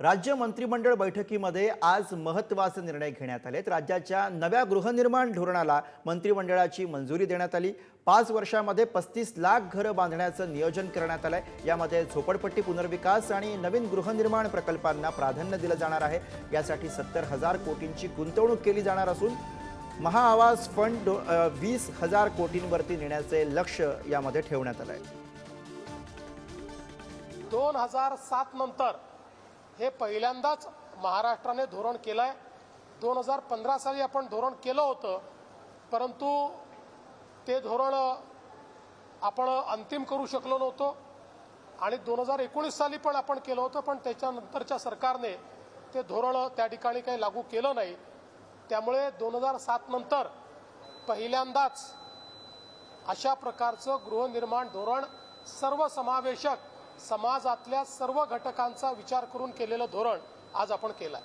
राज्य मंत्रिमंडळ बैठकीमध्ये आज महत्त्वाचे निर्णय घेण्यात आलेत। राज्याच्या नव्या गृहनिर्माण धोरणाला मंत्रिमंडळाची मंजुरी देण्यात आली। 5 वर्षांमध्ये 35 लाख घरं बांधण्याचं नियोजन करण्यात आलंय। यामध्ये झोपडपट्टी पुनर्विकास आणि नवीन गृहनिर्माण प्रकल्पांना प्राधान्य दिलं जाणार आहे। यासाठी 70,000 कोटींची गुंतवणूक केली जाणार असून महाआवास फंड 20,000 कोटींवरती नेण्याचे लक्ष्य यामध्ये ठेवण्यात आलंय। 2007 नंतर हे पहिल्यांदाच महाराष्ट्राने धोरण केलंय। 2015 साली आपण धोरण केलं होतं, परंतु ते धोरण आपण अंतिम करू शकलो नव्हतो आणि 2019 साली पण आपण केलं होतं, पण त्याच्यानंतरच्या सरकारने ते धोरण त्या ठिकाणी काही लागू केलं नाही। त्यामुळे 2007 नंतर पहिल्यांदाच अशा प्रकारचं गृहनिर्माण धोरण सर्वसमावेशक समाजातल्या सर्व घटकांचा विचार करून केलेलं धोरण आज आपण केलंय।